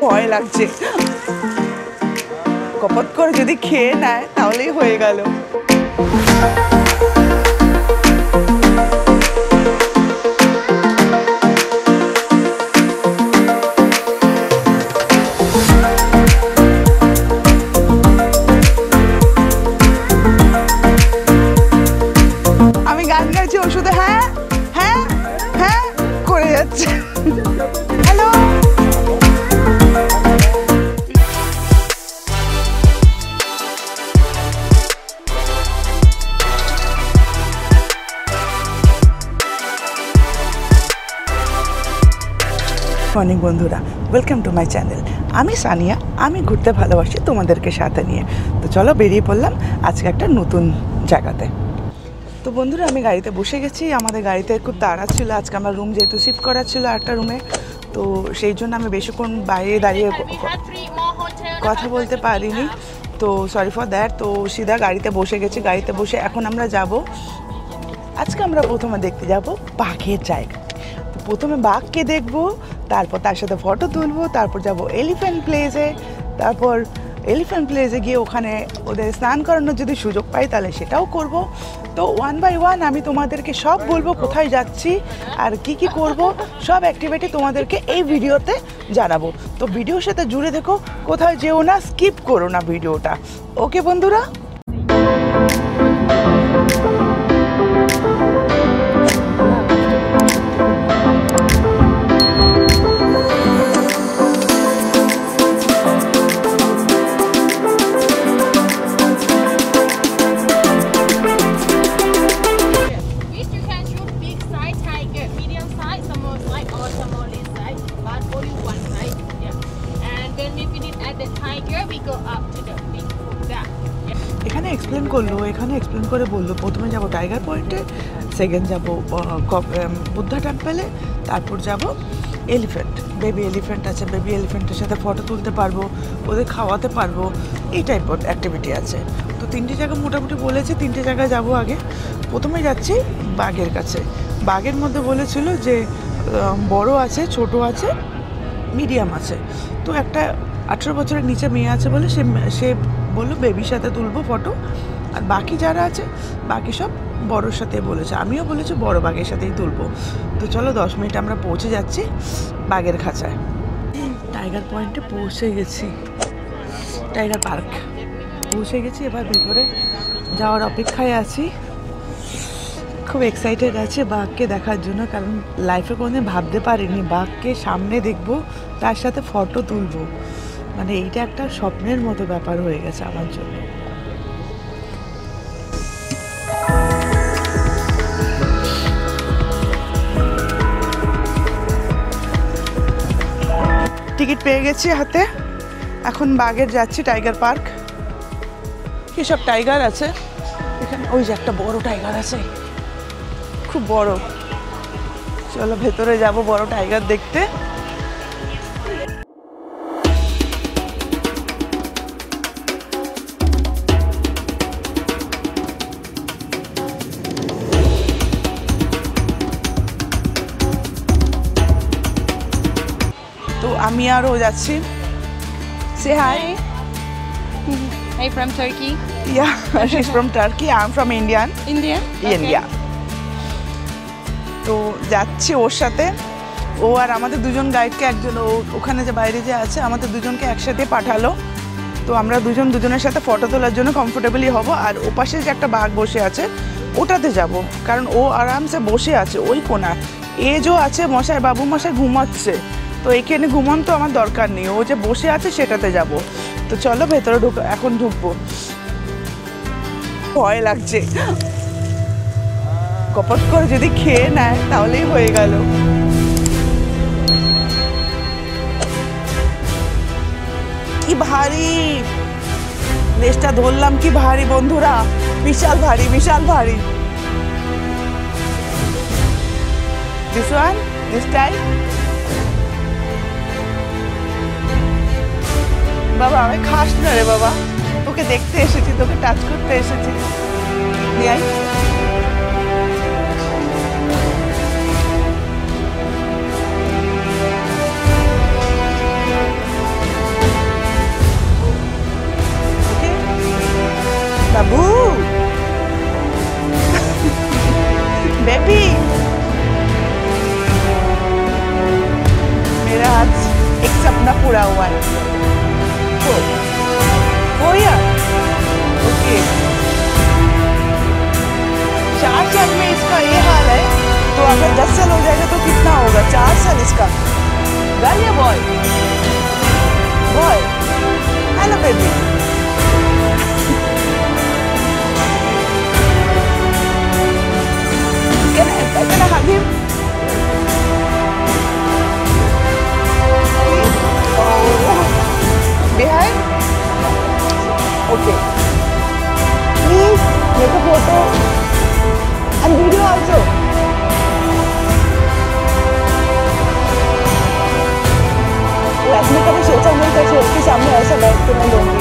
ভয় লাগছে, কপট করে যদি খেয়ে নেয় তাহলেই হয়ে গেল। আমি গান গাইছি, ও শুধু হ্যাঁ হ্যাঁ হ্যাঁ করে যাচ্ছে। হ্যালো, মর্নিং বন্ধুরা, ওয়েলকাম টু মাই চ্যানেল। আমি সানিয়া, আমি ঘুরতে ভালোবাসি তোমাদেরকে সাথে নিয়ে। তো চলো বেরিয়ে পড়লাম আজকে একটা নতুন জায়গাতে। তো বন্ধুরা, আমি গাড়িতে বসে গেছি। আমাদের গাড়িতে খুব তাড়া ছিল, আজকে আমার রুম যেহেতু শিফট করা ছিল একটা রুমে, তো সেই জন্য আমি বেশিক্ষণ বাইরে দাঁড়িয়ে কথা বলতে পারিনি। তো সরি ফর দ্যাট। তো সিধা গাড়িতে বসে গেছি। গাড়িতে বসে এখন আমরা যাব, আজকে আমরা প্রথমে দেখতে যাব বাঘের জায়গা। তো প্রথমে বাঘকে দেখবো, তারপর তার সাথে ফটো তুলবো, তারপর যাব এলিফ্যান্ট প্লেসে। তারপর এলিফ্যান্ট প্লেসে গিয়ে ওখানে ওদের স্নান করানোর যদি সুযোগ পাই তাহলে সেটাও করব। তো ওয়ান বাই ওয়ান আমি তোমাদেরকে সব বলবো, কোথায় যাচ্ছি আর কি কি করব, সব অ্যাক্টিভিটি তোমাদেরকে এই ভিডিওতে জানাবো। তো ভিডিওর সাথে জুড়ে দেখো, কোথায় যেও না, স্কিপ করো না ভিডিওটা। ওকে বন্ধুরা, এখানে এক্সপ্লেন করলো, এখানে এক্সপ্লেন করে বললো প্রথমে যাব টাইগার পয়েন্টে, সেকেন্ড যাব বুদ্ধা টেম্পলে, তারপর যাব এলিফ্যান্ট, বেবি এলিফ্যান্ট আছে, বেবি এলিফ্যান্টের সাথে ফটো তুলতে পারবো, ওদের খাওয়াতে পারবো, এই টাইপের অ্যাক্টিভিটি আছে। তো তিনটে জায়গা মোটামুটি বলেছে, তিনটে জায়গায় যাব। আগে প্রথমে যাচ্ছি বাঘের কাছে। বাঘের মধ্যে বলেছিল যে বড় আছে, ছোট আছে, মিডিয়াম আছে। তো একটা 18 বছরের নিচে মেয়ে আছে বলে সে বললো বেবির সাথে তুলবো ফটো, আর বাকি যারা আছে বাকি সব বড়োর সাথে বলেছে। আমিও বলেছি বড় বাঘের সাথেই তুলবো। তো চলো 10 মিনিট আমরা পৌঁছে যাচ্ছি বাঘের খাঁচায়। টাইগার পয়েন্টে পৌঁছে গেছি, টাইগার পার্ক পৌঁছে গেছি। এবার ভেতরে যাওয়ার অপেক্ষায় আছি। খুব এক্সাইটেড আছে বাঘকে দেখার জন্য, কারণ লাইফে কোনোদিন ভাবতে পারিনি বাঘকে সামনে দেখবো, তার সাথে ফটো তুলবো। মানে এইটা একটা স্বপ্নের মতো ব্যাপার হয়ে গেছে আমার জন্য। টিকিট পেয়ে গেছি হাতে, এখন বাঘের যাচ্ছি টাইগার পার্ক। কি সব টাইগার আছে এখানে, ওই যে একটা বড় টাইগার আছে, খুব বড়। চলো ভেতরে যাব বড় টাইগার দেখতে। তো আমি আরও যাচ্ছি। Say hi. Hey, from Turkey? Yeah, she's from Turkey. I'm from India. Okay. তো যাচ্ছি ওর সাথে। ও আর আমাদের দুজন গাইডকে, একজন ওখানে যে বাইরে যে আছে, আমাদের দুজনকে একসাথে পাঠালো। তো আমরা দুজন দুজনের সাথে ফটো তোলার জন্য কমফোর্টেবলি হব। আর ওপাশে যে একটা বাঘ বসে আছে ওটাতে যাব, কারণ ও আরামসে বসে আছে ওই কোণা। এজও আছে, মশাই বাবু মশাই ঘুমাচ্ছে, তো এখানে ঘুমান তো আমার দরকার নেই, ও যে বসে আছে সেটাতে যাব। তো চলো ভেতরে এখন ঢুকবো। ভয় লাগছে, কপট করে যদি খেয়ে নেয় তাহলেই হয়ে গেল। কি ভারী, লেজটা ধরলাম, কি ভারী বন্ধুরা, বিশাল ভারী, বিশাল ভারী। This one, this time. বাবা আমি খাস না রে বাবা, তোকে দেখতে এসেছি, তোকে টাচ করতে এসেছি। पूरा हुआ है? 4 ईयर। ओके, 4 साल में इसका ये हाल है, तो अगर 10 साल हो जाएगा तो कितना होगा? 4 साल इसका। गर्ल या boy? Boy. Hello baby. Can I hug him? Oh. Behind? Okay. Please make a photo and video also. वैसे कभी सोचा नहीं था कि उसके सामने ऐसा बैठ के मैं लूंगी।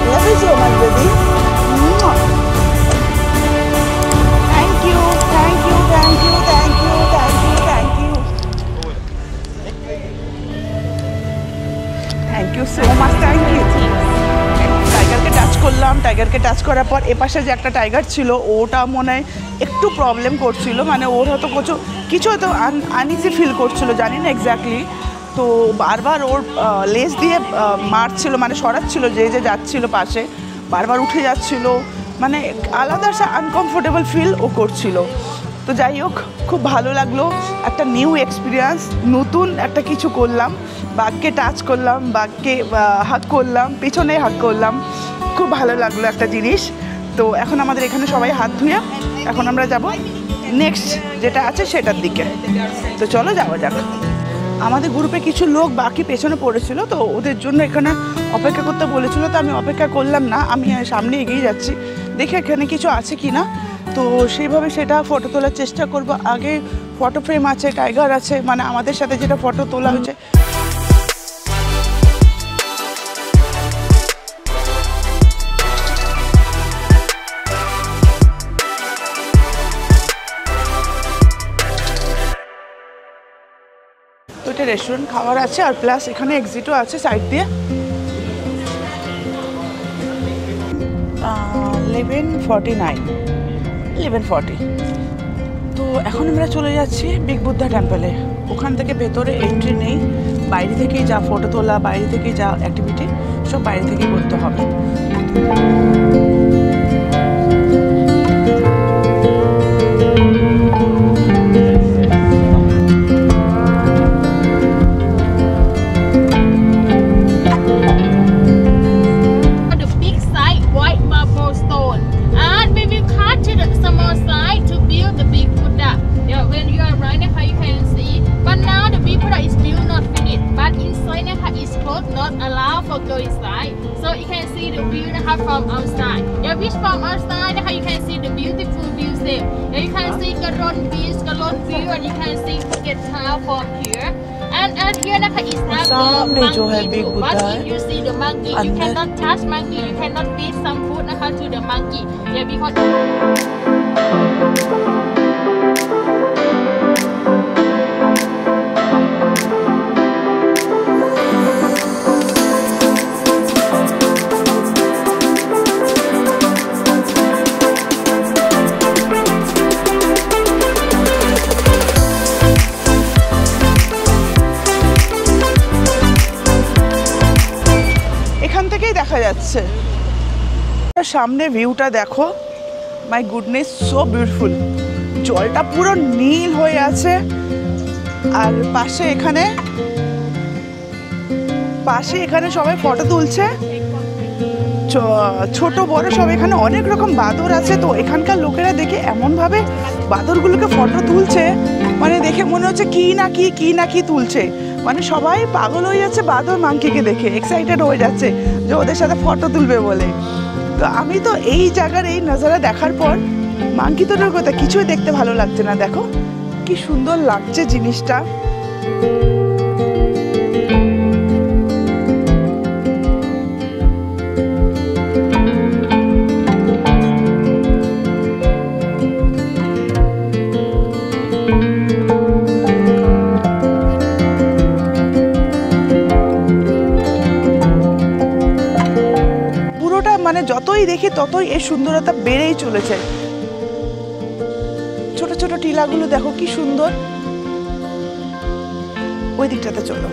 Love you so much, baby. Thank you, thank you, thank you, thank you, thank you, thank you. Thank you so much, thank you. টাইগারকে টাচ করলাম, টাইগারকে টাচ করার পর এপাশে যে একটা টাইগার ছিল ওটা মনে হয় একটু প্রবলেম করছিল, মানে ওর হয়তো কিছু হয়তো আনইজি ফিল করছিল, জানি না এক্স্যাক্টলি। তো বারবার ওর লেজ দিয়ে মারছিল, মানে সরাচ্ছিল, যে যাচ্ছিল পাশে বারবার উঠে যাচ্ছিল, মানে আলাদা একটা আনকমফোর্টেবল ফিল ও করছিল। তো যাই হোক, খুব ভালো লাগলো, একটা নিউ এক্সপিরিয়েন্স, নতুন একটা কিছু করলাম, বাঘকে টাচ করলাম, বাঘকে হাগ করলাম, পিছনে হাগ করলাম, খুব ভালো লাগলো একটা জিনিস। তো এখন আমাদের এখানে সবাই হাত ধুয়ে এখন আমরা যাব নেক্সট যেটা আছে সেটার দিকে। তো চলো যাওয়া যাক। আমাদের গ্রুপে কিছু লোক বাকি পেছনে পড়েছিল, তো ওদের জন্য এখানে অপেক্ষা করতে বলেছিল, তো আমি অপেক্ষা করলাম না, আমি সামনে এগিয়ে যাচ্ছি, দেখে এখানে কিছু আছে কি না। তো সেইভাবে সেটা ফটো তোলার চেষ্টা করব। আগে ফটো ফ্রেম আছে, টাইগার আছে, মানে আমাদের সাথে যেটা ফটো তোলা হয়েছে। তো এটা রেস্টুরেন্ট খাবার আছে, আর প্লাস এখানে এক্সিটও আছে সাইড দিয়ে। 11:40। তো এখন আমরা চলে যাচ্ছি বিগ বুদ্ধা টেম্পলে। ওখান থেকে ভেতরে এন্ট্রি নেই, বাইরে থেকেই যা ফটো তোলা, বাইরে থেকেই যা অ্যাক্টিভিটি সব বাইরে থেকেই করতে হবে। From outside. Yeah, we from outside. You can see the beautiful views there. Yeah, you can see Garon Beach, Garon View, and you can see Phuket Town from here. And here is have the monkey too. But if you see the monkey, you cannot touch monkey. You cannot feed some food to the monkey. Yeah, because দেখা যাচ্ছে সামনে ভিউটা দেখো, my goodness, so beautiful. জলটা পুরো নীল হয়ে আছে, আর পাশে এখানে সবাই ফটো তুলছে, ছোট বড় সব। এখানে অনেক রকম বাঁদর আছে, তো এখানকার লোকেরা দেখে এমনভাবে বাঁদরগুলোকে ফটো তুলছে, মানে দেখে মনে হচ্ছে কি না কি তুলছে, মানে সবাই পাগল হয়ে যাচ্ছে বাঁদর মাংকিকে দেখে, এক্সাইটেড হয়ে যাচ্ছে যে ওদের সাথে ফটো তুলবে বলে। তো আমি তো এই জায়গার এই নজারা দেখার পর মাংকি তোটার কথা কিছুই দেখতে ভালো লাগছে না। দেখো কি সুন্দর লাগছে জিনিসটা। মানে যতই দেখি ততই এর সুন্দরতা বেড়েই চলেছে। ছোট ছোট টিলাগুলো দেখো কি সুন্দর, ওই দিকটাতে চলো।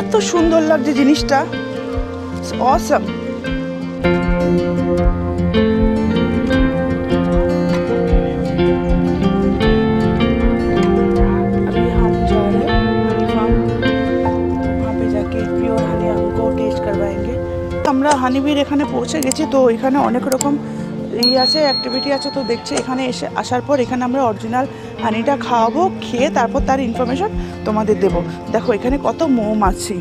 এত সুন্দর লাগছে জিনিসটা, অসাম। আমরা হানিবির এখানে পৌঁছে গেছি, তো এখানে অনেক রকম আছে, অ্যাক্টিভিটি আছে। তো দেখছি এখানে এসে আসার পর এখানে আমরা অরিজিনাল হানিটা খাওয়াবো, খেয়ে তারপর তার ইনফরমেশন তোমাদের দেবো। দেখো এখানে কত মৌমাছি।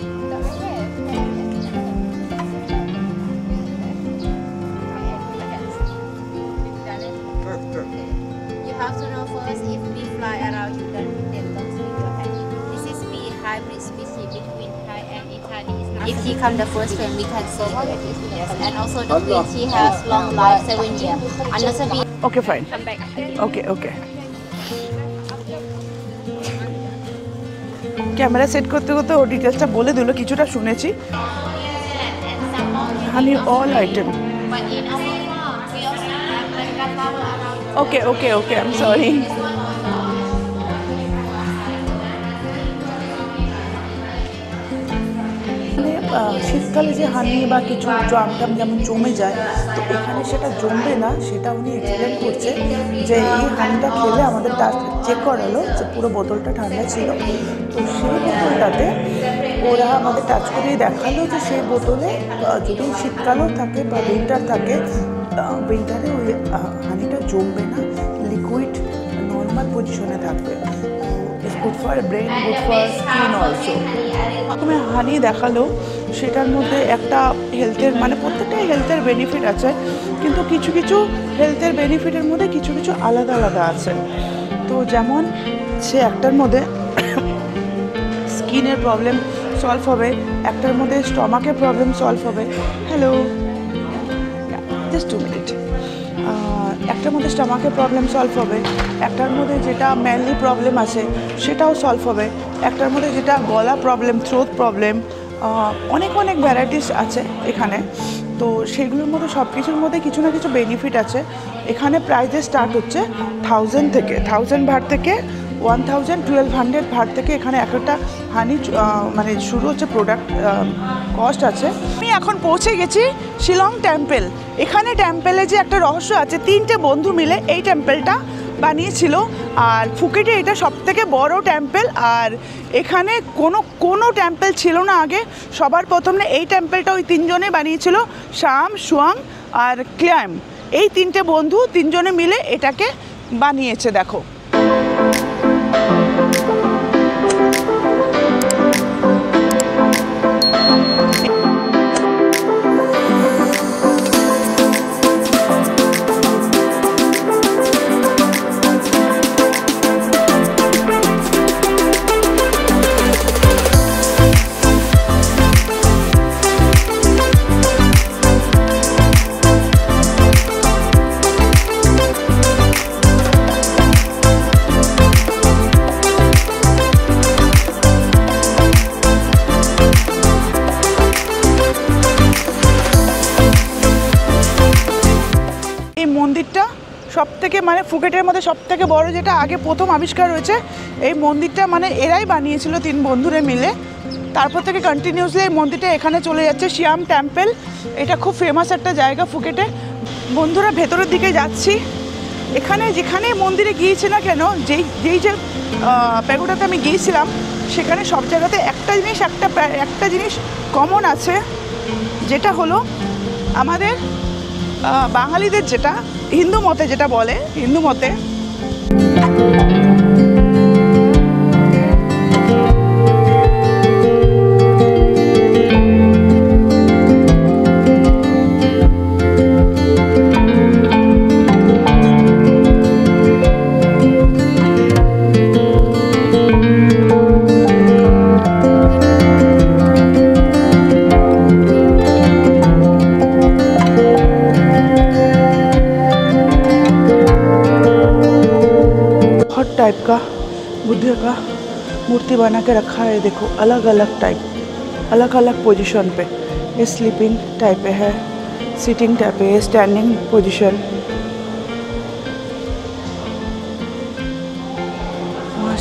If she come the first time, we can see her. Yes. And also the queen, she has long life, 7 years. And also be Okay, fine. come back. Okay, okay. Camera set করতে করতে ও ডিটেলসটা বলে দিল, কিছুটা শুনেছি। Honey all item. But in our farm, we also have like a flower around. Okay, okay, okay. I'm sorry. শীতকালে যে হানি বা কিছু জামটাম যেমন জমে যায়, তো এখানে সেটা জমবে না, সেটা উনি এক্সপ্লেন করছে যে এই হানিটা খেলে আমাদের চেক করালো যে পুরো বোতলটা ঠান্ডা ছিল। তো সেই বোতলটাতে ওরা আমাদের টাচ করিয়ে দেখালো যে সেই বোতলে যদি শীতকালও থাকে বা উইন্টার থাকে, উইন্টারে ওই হানিটা জমবে না, লিকুইড নর্মাল পজিশনে থাকবে। Good for brain, good for skin also. প্রথমে হানি দেখালো, সেটার মধ্যে একটা হেলথের মানে প্রত্যেকটাই হেলথের বেনিফিট আছে, কিন্তু কিছু কিছু হেলথের বেনিফিটের মধ্যে কিছু কিছু আলাদা আলাদা আছে। তো যেমন সে একটার মধ্যে স্কিনের প্রবলেম সলভ হবে, একটার মধ্যে স্টমাকের প্রবলেম সলভ হবে। Hello, just 2 minute. একটার মধ্যে স্টমাকের প্রবলেম সলভ হবে, একটার মধ্যে যেটা মেনলি প্রবলেম আছে সেটাও সলভ হবে, একটার মধ্যে যেটা গলা প্রবলেম, থ্রোট প্রবলেম, অনেক অনেক ভ্যারাইটিস আছে এখানে। তো সেগুলোর মধ্যে সব কিছুর মধ্যে কিছু না কিছু বেনিফিট আছে। এখানে প্রাইজে স্টার্ট হচ্ছে 1000 থেকে, 1000 ভাট থেকে 1000, 1200 ভাট থেকে এখানে একটা হানি মানে শুরু হচ্ছে প্রোডাক্ট কস্ট আছে। আমি এখন পৌঁছে গেছি শিলং টেম্পল। এখানে টেম্পলে যে একটা রহস্য আছে, 3টে বন্ধু মিলে এই টেম্পলটা বানিয়েছিল। আর ফুকেটে এটা সবথেকে বড় টেম্পল, আর এখানে কোনো টেম্পল ছিল না আগে। সবার প্রথমে এই টেম্পলটা ওই 3জনে বানিয়েছিল, শাম, সুয়াং আর ক্লাইম। এই 3টে বন্ধু 3জনে মিলে এটাকে বানিয়েছে। দেখো মন্দিরটা সবথেকে মানে ফুকেটের মধ্যে সবথেকে বড়, যেটা আগে প্রথম আবিষ্কার হয়েছে। এই মন্দিরটা মানে এরাই বানিয়েছিল 3 বন্ধুরে মিলে। তারপর থেকে কন্টিনিউসলি এই মন্দিরটা এখানে চলে যাচ্ছে, শিয়াম টেম্পল। এটা খুব ফেমাস একটা জায়গা ফুকেটে। বন্ধুরা ভেতরের দিকে যাচ্ছি। এখানে যেখানে মন্দিরে গিয়েছি না কেন, যেই যে প্যাগোডাতে আমি গিয়েছিলাম, সেখানে সব জায়গাতে একটা জিনিস কমন আছে, যেটা হলো আমাদের বাঙালিদের যেটা হিন্দু মতে যেটা বলে, হিন্দু মতে टाइप का बुद्ध का मूर्ति बना के रखा है। देखो अलग अलग टाइप, अलग अलग पोजीशन पे। ये स्लीपिंग टाइप पे है, सिटिंग टाइप पे है, स्टैंडिंग पोजीशन।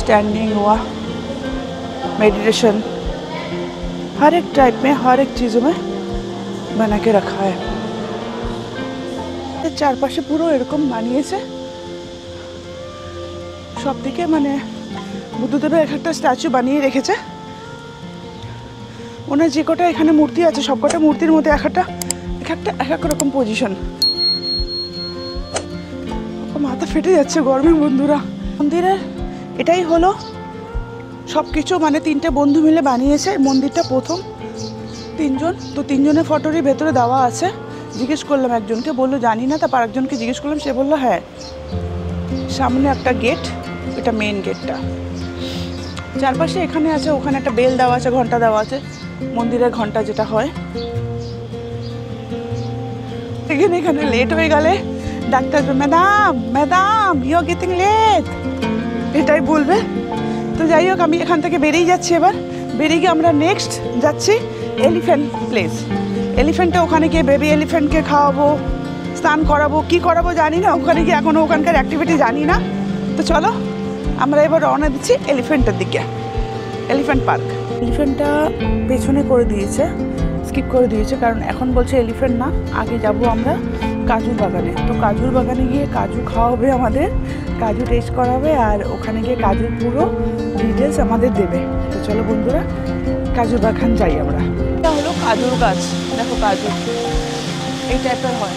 स्टैंडिंग हुआ, मेडिटेशन, हर एक टाइप में, हर एक चीज़ों में बना के रखा है। চারপাশে পুরো এরকম বানিয়েছে সব দিকে, মানে বুদ্ধদেবের একটা স্ট্যাচু বানিয়ে রেখেছে। ওনার যে কটা এখানে মূর্তি আছে সব কটা মূর্তির মধ্যে এক এক রকম পজিশন। মাথা ফেটে যাচ্ছে গরমে বন্ধুরা। মন্দিরের এটাই হলো সব কিছু, মানে তিনটে বন্ধু মিলে বানিয়েছে মন্দিরটা। প্রথম তিনজন, তো তিনজনের ফটোরই ভেতরে দেওয়া আছে। জিজ্ঞেস করলাম একজনকে, বললো জানি না। তারপর একজনকে জিজ্ঞেস করলাম, সে বললো হ্যাঁ, সামনে একটা গেট, এটা মেন গেটটা। চারপাশে এখানে আছে, ওখানে একটা বেল দেওয়া আছে, ঘন্টা দেওয়া আছে, মন্দিরের ঘন্টা যেটা হয়। এখানে লেট হয়ে গেলে doctor madam madam you are getting late, এটাই বলবে। তো যাই হোক, আমি এখান থেকে বেরিয়ে যাচ্ছি। এবার বেরিয়ে গিয়ে আমরা নেক্সট যাচ্ছি এলিফ্যান্ট প্লেস। এলিফ্যান্টে ওখানে গিয়ে বেবি এলিফ্যান্টকে খাওয়াবো, স্নান করাবো, কি করাবো জানি না। ওখানে গিয়ে এখনও ওখানকার অ্যাক্টিভিটি জানি না। তো চলো আমরা এবার রওনা দিচ্ছি এলিফ্যান্টের দিকে, এলিফ্যান্ট পার্ক। এলিফ্যান্টটা পেছনে করে দিয়েছে, স্কিপ করে দিয়েছে, কারণ এখন বলছে এলিফ্যান্ট না, আগে যাব আমরা কাজুর বাগানে। তো কাজুর বাগানে গিয়ে কাজু খাওয়াবে আমাদের, কাজু টেস্ট করাবে, আর ওখানে গিয়ে কাজুর পুরো ডিটেলস আমাদের দেবে। তো চলো বন্ধুরা কাজুর বাগান যাই আমরা। এটা হলো কাজুর গাছ, দেখো কাজু এই টাইপের হয়,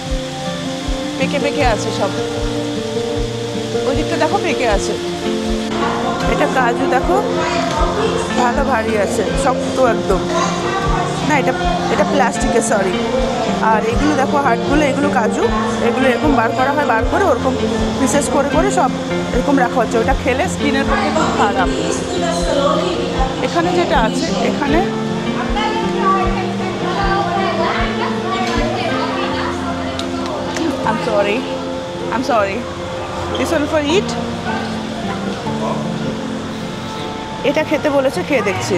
পেকে পেকে আছে সব। ওই দিকটা দেখো পেকে আছে। এটা কাজু দেখো ভালো ভারী আছে, শক্ত একদম না, এটা প্লাস্টিকের, সরি। আর এগুলো দেখো হাটগুলো, এগুলো কাজু, এগুলো এরকম বার করা হয়, বার করে ওরকম পিসেস করে করে সব এরকম রাখা হচ্ছে। ওটা খেলে স্কিনের পক্ষে খুব খারাপ। এখানে যেটা আছে, এখানে I'm sorry. This one for eat. এটা খেতে বলেছে, খেয়ে দেখছি।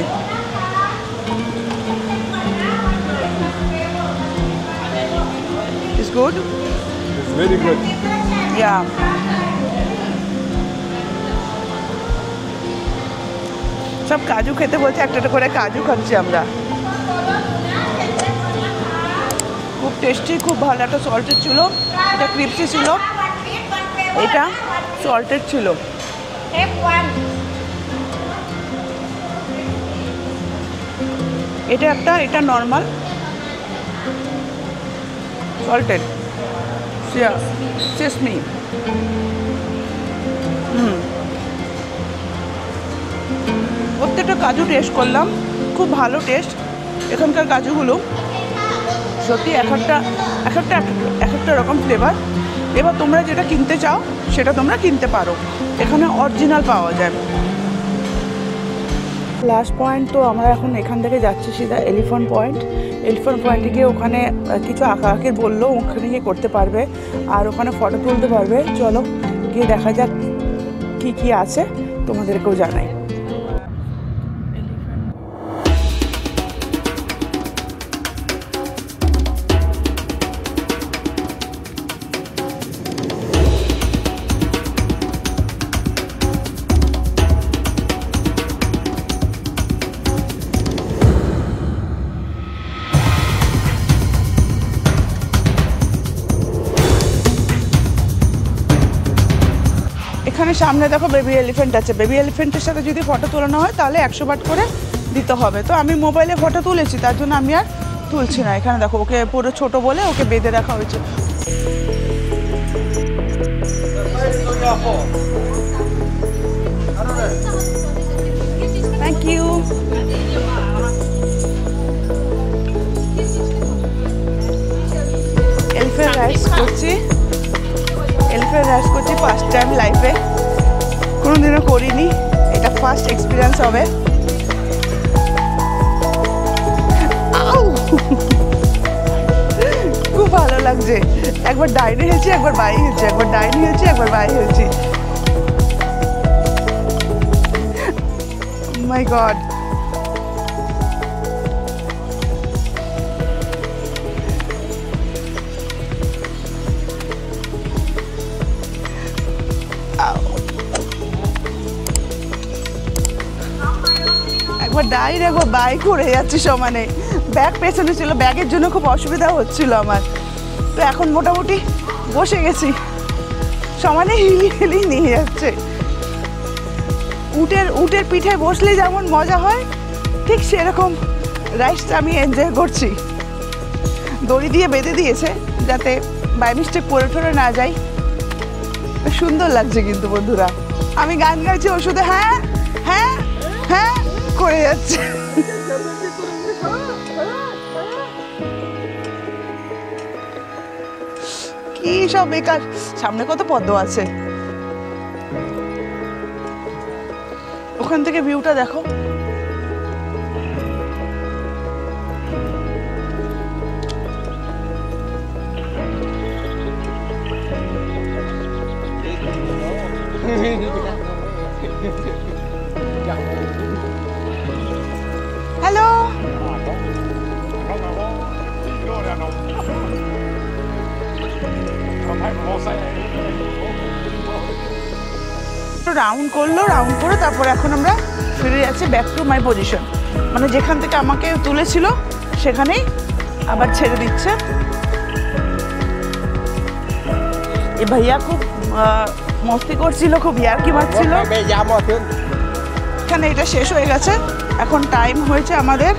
It's good? It's very good. Yeah. সব কাজু খেতে বলছে, একটা করে কাজু খাচ্ছি আমরা। খুব টেস্টি, খুব ভালো। একটা সল্টেড ছিল, এটা ক্রিপসি ছিল, এটা সল্টেড ছিল। এটা একটা, এটা নর্মাল সল্টেড সেসমি। প্রত্যেকটা কাজু টেস্ট করলাম, খুব ভালো টেস্ট এখানকার কাজুগুলো। সত্যি এক একটা রকম ফ্লেভার। এবার তোমরা যেটা কিনতে চাও সেটা তোমরা কিনতে পারো, এখানে অরিজিনাল পাওয়া যায়। লাস্ট পয়েন্ট, তো আমরা এখন এখান থেকে যাচ্ছি সিধা এলিফ্যান্ট পয়েন্ট। এলিফ্যান্ট পয়েন্টে গিয়ে ওখানে কিছু আঁকাআঁকির বললো, ওখানে গিয়ে করতে পারবে আর ওখানে ফটো তুলতে পারবে। চলো গিয়ে দেখা যাক কী কী আছে, তোমাদেরকেও জানাই। এখানে সামনে দেখো বেবি এলিফ্যান্ট আছে। বেবি এলিফ্যান্টের সাথে যদি ফটো তোলানো হয় তাহলে 100 বাট করে দিতে হবে। তো আমি মোবাইলে ফটো তুলেছি, তার জন্য আমি আর তুলছি না। এখানে দেখো ওকে পুরো ছোট বলে ওকে বেঁধে রাখা হয়েছে। Thank you. এলিফ্যান্ট রাইড করছি, ফার্স্ট টাইম লাইফে, কোনোদিনও করিনি, এটা ফার্স্ট এক্সপিরিয়েন্স হবে। খুব ভালো লাগছে। একবার ডাইনে হেলছি, একবার বাইরে হেলছি, একবার ডাইনে হেলছি, একবার বাইরে হেলছি। মাই গড, ডাইরেক্ট বাইক ঘুরে যাচ্ছি সমানে। ব্যাগ পেছনে ছিল, ব্যাগের জন্য খুব অসুবিধা হচ্ছিল আমার। তো এখন মোটামুটি বসে গেছি, সমানে হিলি হিলি নিয়ে যাচ্ছে। উটের পিঠে বসলে যেমন মজা হয়, ঠিক সেরকম রাইডটা আমি এনজয় করছি। দড়ি দিয়ে বেঁধে দিয়েছে যাতে বাই মিস্টেক পড়ে ঠরে না যাই। সুন্দর লাগছে কিন্তু বন্ধুরা। আমি গান গাইছি, ও শুধু হ্যাঁ হ্যাঁ হ্যাঁ করে যাচ্ছে। কি সব বেকার। সামনে কত পদ্ম আছে, ওখান থেকে ভিউটা দেখো। হ্যালো, রাউন্ড করলো, রাউন্ড করে তারপর এখন আমরা ফিরে যাচ্ছি ব্যাক টু মাই পজিশন, মানে যেখান থেকে আমাকে তুলেছিল সেখানেই আবার ছেড়ে দিচ্ছে। এ ভাইয়া খুব মস্তি করছিল, খুব ইয়ার্কি মারছিল। এখানে এটা শেষ হয়ে গেছে, এখন টাইম হয়েছে আমাদের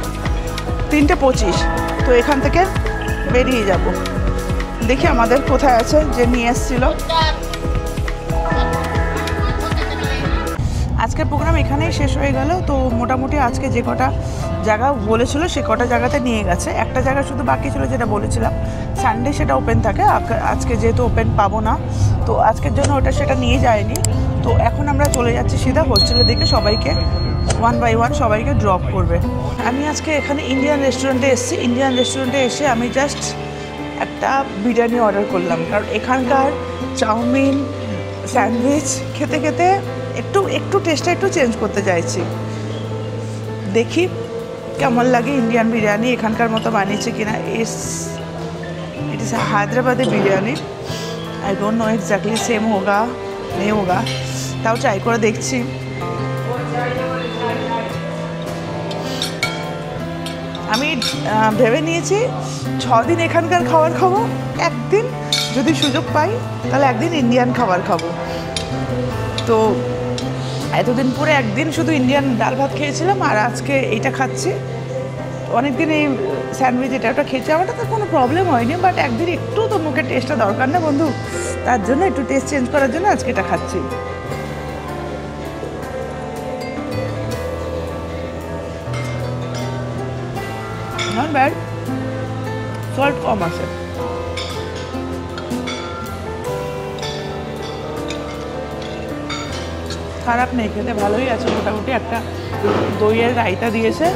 3:25। তো এখান থেকে বেরিয়ে যাব। দেখি আমাদের কোথায় আছে যে নিয়ে এসেছিল। আজকের প্রোগ্রাম এখানেই শেষ হয়ে গেল। তো মোটামুটি আজকে যে কটা জায়গা বলেছিল সে কটা জায়গাতে নিয়ে গেছে। একটা জায়গা শুধু বাকি ছিল যেটা বলেছিলাম, সানডে সেটা ওপেন থাকে। আজকে যেহেতু ওপেন পাবো না, তো আজকের জন্য ওটা সেটা নিয়ে যায়নি। তো এখন আমরা চলে যাচ্ছি সিধা হোস্টেলের দিকে। সবাইকে 1 by 1 সবাইকে ড্রপ করবে। আমি আজকে এখানে ইন্ডিয়ান রেস্টুরেন্টে এসেছি। ইন্ডিয়ান রেস্টুরেন্টে এসে আমি জাস্ট একটা বিরিয়ানি অর্ডার করলাম, কারণ এখানকার চাউমিন স্যান্ডউইচ খেতে খেতে একটু টেস্টটা একটু চেঞ্জ করতে চাইছি। দেখি কেমন লাগে ইন্ডিয়ান বিরিয়ানি এখানকার মতো বানিয়েছে কিনা। It is Hyderabadi biryani. I don't know exactly same होगा नहीं होगा, তাও ট্রাই করে দেখছি। আমি ভেবে নিয়েছি 6 দিন এখানকার খাবার খাবো, একদিন যদি সুযোগ পাই তাহলে একদিন ইন্ডিয়ান খাবার খাবো। তো এতদিন পরে একদিন শুধু ইন্ডিয়ান ডাল ভাত খেয়েছিলাম, আর আজকে এইটা খাচ্ছি। অনেকদিন এই স্যান্ডউইচ এটা ওটা খেয়েছি, আমারটা তো কোনো প্রবলেম হয়নি, বাট একদিন একটু তো মুখের টেস্টটা দরকার না বন্ধু, তার জন্য একটু টেস্ট চেঞ্জ করার জন্য আজকে এটা খাচ্ছি। নট ব্যাড, সল্ট কম আছে। খারাপ নেই, খেতে ভালোই আছে মোটামুটি। একটা দইয়ের রায়তা দিয়েছে,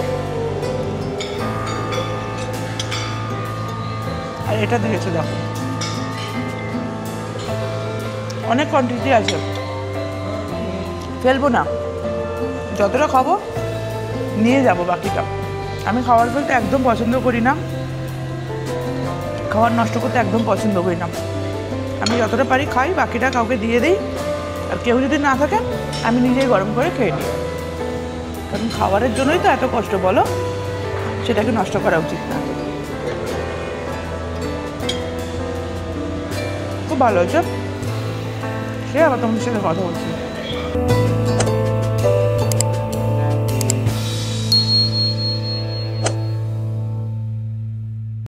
আর এটা দিয়েছে দেখো, অনেক কোয়ান্টিটি আছে, ফেলবো না, যতটা খাবো নিয়ে যাব বাকিটা। আমি খাবার ফেলতে একদম পছন্দ করি না, খাবার নষ্ট করতে একদম পছন্দ করি না। আমি যতটা পারি খাই, বাকিটা কাউকে দিয়ে দিই, আর কেউ যদি না থাকে আমি নিজেই গরম করে খেয়ে নিই। কারণ খাবারের জন্যই তো এত কষ্ট, বলো, সেটাকে নষ্ট করা উচিত না। খুব ভালো হয়েছে, সে আবার তোমাদের সাথে কথা বলছি।